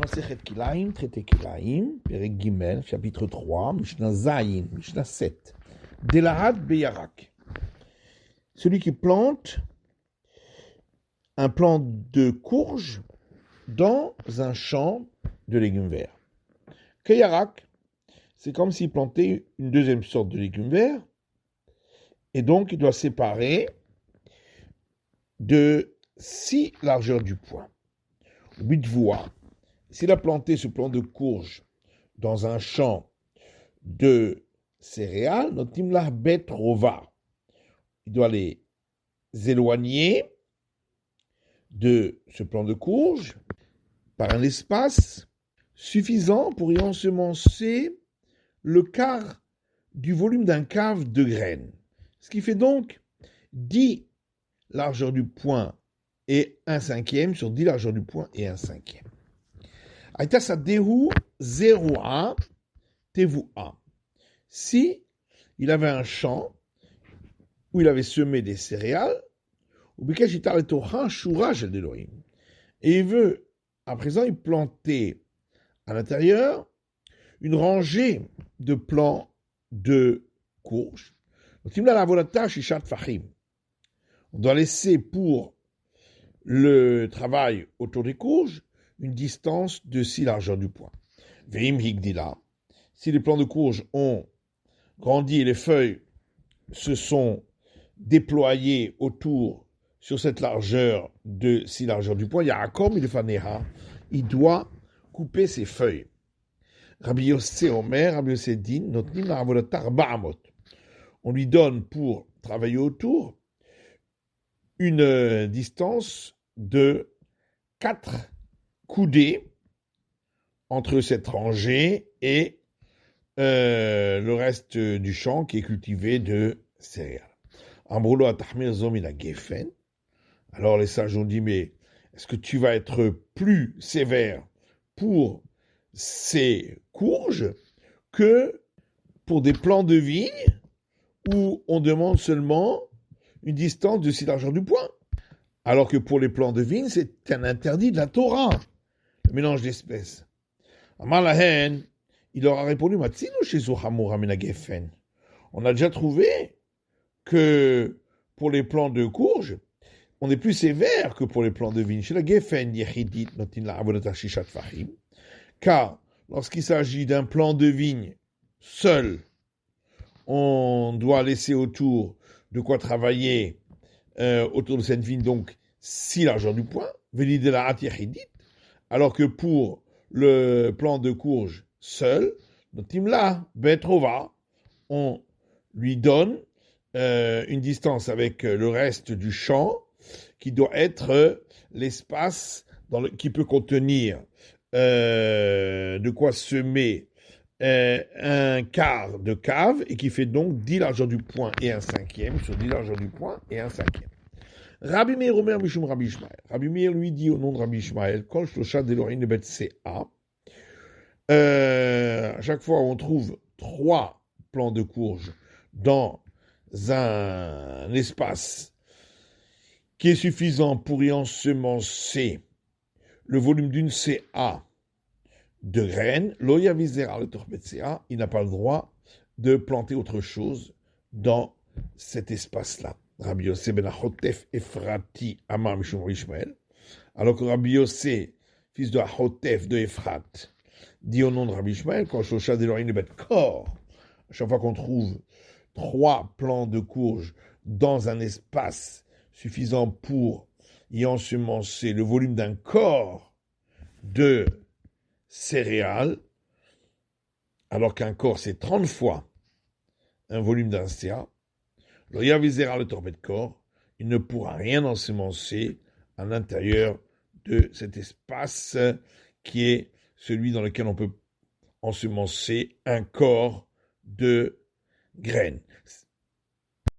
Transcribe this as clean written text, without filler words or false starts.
Masechet Kilaim, traité Kilaim, Perek Gimel, chapitre 3, Mishnah Zayin, Mishnah 7. Delahad Beyarak. Celui qui plante un plant de courge dans un champ de légumes verts. Keyarak, c'est comme s'il plantait une deuxième sorte de légumes verts, et donc il doit séparer de 6 largeurs du poing. 8 voies. S'il a planté ce plant de courge dans un champ de céréales, notimlah betrova, il doit les éloigner de ce plant de courge par un espace suffisant pour y ensemencer le quart du volume d'un cave de graines. Ce qui fait donc 10 largeurs du poing et 1/5 sur 10 largeurs du poing et 1/5. Aïta sadehu 0a tevua. Si il avait un champ où il avait semé des céréales, et il veut à présent y planter à l'intérieur une rangée de plants de courge. On doit laisser pour le travail autour des courges une distance de 6 largeurs du poing. Veim higdila. Si les plants de courge ont grandi et les feuilles se sont déployées autour sur cette largeur de 6 largeurs du poing, Yaakov ilfaneha, il doit couper ses feuilles. Rabbi Yossé Omer, Rabbi Yossé dit, notnim la'avodatar ba'amot. On lui donne pour travailler autour une distance de 4 coudées entre cette rangée et le reste du champ qui est cultivé de céréales. Amroulo atahmir zomina gefen. Alors les sages ont dit, mais est-ce que tu vas être plus sévère pour ces courges que pour des plants de vigne où on demande seulement une distance de 6 largeurs du poing, alors que pour les plants de vigne, c'est un interdit de la Torah, le mélange d'espèces. Amar lahen, il leur a répondu, on a déjà trouvé que pour les plants de courge, on est plus sévère que pour les plants de vigne. Chez la gefen yechidit notin la avodat shishat fahim, car lorsqu'il s'agit d'un plant de vigne seul, on doit laisser autour de quoi travailler autour de cette vigne, donc 6 largeurs du poing, alors que pour le plant de courge seul, notimla betrova, on lui donne une distance avec le reste du champ qui doit être l'espace qui peut contenir de quoi semer un quart de cave et qui fait donc 10 largeurs du poing et 1/5 sur 10 largeurs du poing et 1/5. Rabbi Meir Omer Mishum Rabbi Ishmael. Rabbi Meir lui dit au nom de Rabbi Ishmael, Kol Shlosha Delorim Lebet Sea. À chaque fois on trouve 3 plants de courge dans un espace qui est suffisant pour y ensemencer le volume d'une CA de graines, il n'a pas le droit de planter autre chose dans cet espace-là. Rabbi Yossé ben Achotef Efrati Amar Mishum Ishmael, alors que Rabbi Yossé, fils de Achotef de Efrat, dit au nom de Rabbi Ishmael, quand Shosha Delorim Lebet Kor, à chaque fois qu'on trouve 3 plants de courge dans un espace suffisant pour y ensemencer le volume d'un corps de céréales, alors qu'un corps c'est 30 fois un volume d'un CA, le Yavizera le torped corps, il ne pourra rien ensemencer à l'intérieur de cet espace qui est celui dans lequel on peut ensemencer un corps de graines.